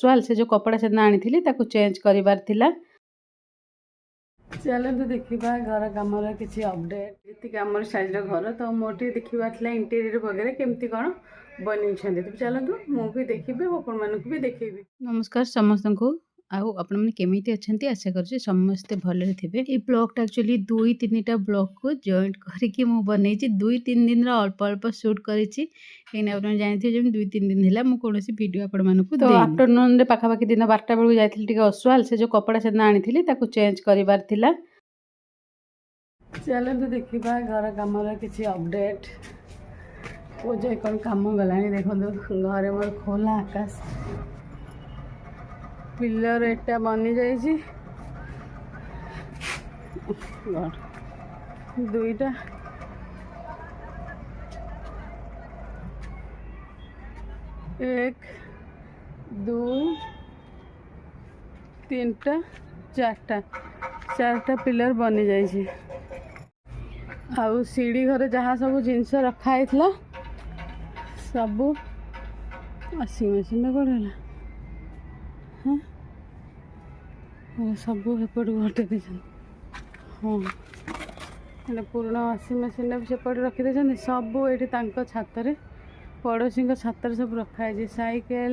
ଅସୁଆଲ से जो कपड़ा से आनी चेंज करार थिला। चलते देखा घर कम किसी अपडेट जी आम साइज घर तो मोटे देखा इंटेरियर वगैरह केमती कौन बन तो चलतु मुझे देखी आपण मानक भी देखेबी। नमस्कार समस्त को आपण मैंने केमी अच्छा आशा कर समस्ते भले थे। ये ब्लॉग एक्चुअली 2-3टा ब्लॉग को जॉइंट करके बन 2-3 दिन अल्प अल्प सुट कर जानते जब 2-3 दिन है मुझे कौन वीडियो आपण मानक तो आफ्टरनून पाखापाखि दिन 12टा बेलू जाइए अश्वाल से जो कपड़ा से आनी चेंज करार थिला। चलते देखा घर कम किसी अपडेट पूजा कौन कम गला देखो घरे मोर खोला आकाश पिलर एटा बनी जाइए दुईटा एक दुई तीनटा चारटा पिलर बनी जाइए। आउ सीढ़ी घरे जहाँ सब जिनस रखाई सब वाशिंग मशीन कौन हाँ सब एपट घटे दे हाँ पुराना वाशिंग मशीन भी सेपट रखीदे सब ये छात पड़ोशी छातर सब रखाई साइकेल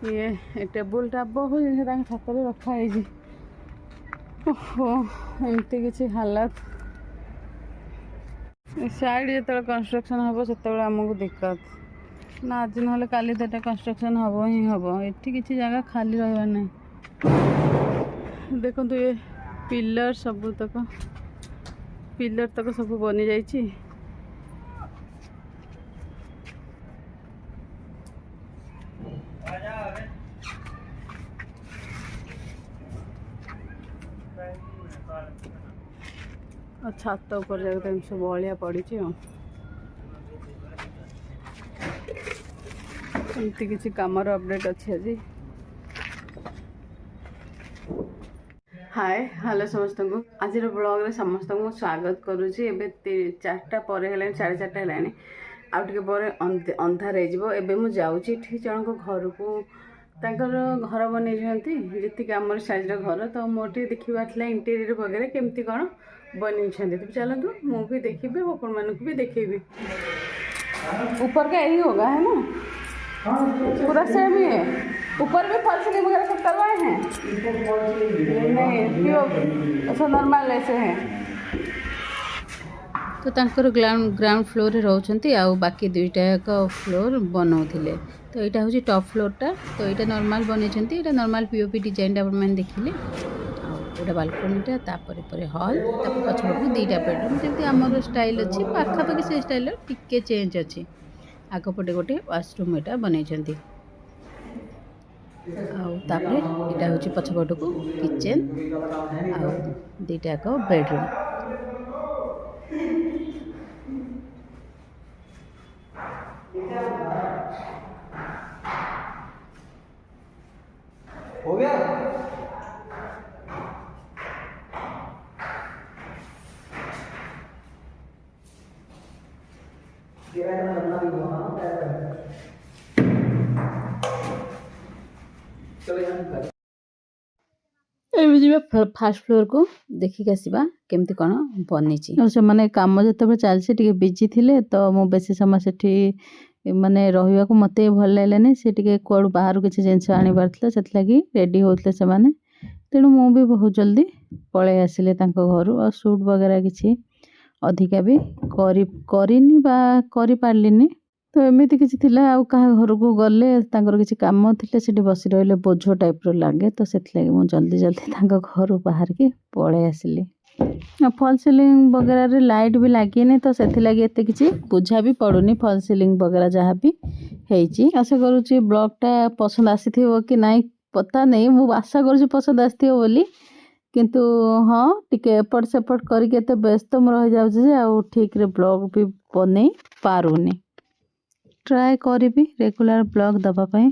ये टेबुल टाप बहुत जिन छात रखाई ओहो एमती किसी हालत साइड जो कंस्ट्रक्शन हम से आमको दिक्कत ना आज ना काली तो कंस्ट्रक्शन हम ही हम ये किसी जगह खाली रहा नहीं। देखो ये पिलर सब तक सब बनी जाइए और छात ऊपर जाकर सब बलिया पड़ी एमती किसी कमर अपडेट अच्छी आज। हाय हेलो समस्त को आज ब्लॉग रे समस्त को स्वागत करुँची। एबे 4टा पर है 4:30 है आउटे पर अंधार हो मुझे जाऊँगी जन को घर को घर बन जी आम साइज घर तो मोटे देखा इंटेरियर वगैरह केमती कौन बन तो चलतु मुझे देखी आपण मानक भी देखेबी। ऊपर का यही होगा है ना पूरा सेम ही है। ऊपर भी फॉल सीलिंग वगैरह सब करवाए हैं नहीं अच्छा नॉर्मल ऐसे हैं तो तांकर ग्राउंड फ्लोर रे रहउछंती आ बाकी दुईटा का फ्लोर बनाउथिले तो यहाँ हूँ टॉप फ्लोरटा तो यहाँ नॉर्मल बनइछंती यहाँ नॉर्मल पीओपी डिजाइन आप मैंने देखिले गोटे बालकोनीटा तापर पर हॉल तापर पछपटू 2टा बेडरूम जमी आमर स्टाइल अच्छी पाखापाखि से स्टाइल टिके चेंज अच्छी आगपटे गोटे वाशरूम यहाँ बनइछंती आउे यहाँ हूँ पछपट को किचेन आ 2टा बेडरूम हो गया। फास्ट फ्लोर को देखिक आसवा केमती कौन बनी से मैंने कम जो चलती बिजी थे तो मु बेसी समय से माने रहा मत भल लगे सी कौड़ बाहर किसी जिनस आनबार से रेडी होते से तेणु मु भी बहुत जल्दी पलि आसिले घर और सूट वगैरह किसी अधिका भी करी पारलिनी तो एमती किसी घर को गले किसी कम थे से बस रही बोझ टाइप लगे तो से जल्दी जल्दी घर बाहर के पलि आसिली। फॉल सीलिंग वगैरह रे लाइट भी लगे तो से एत किसी बुझा भी पड़ूनी फॉल सीलिंग वगैरह जहाँ भी होती आशा करुँची ब्लॉगटा पसंद आसी कि नहीं पता नहीं मु आशा करुँची पसंद आसी बोली किंतु हाँ टिके एपट सेपट करके व्यस्त रही जाऊँ ठीक रे ब्लॉग भी बन पारूनी ट्राए करी रेगुलर ब्लॉग दबा पाई।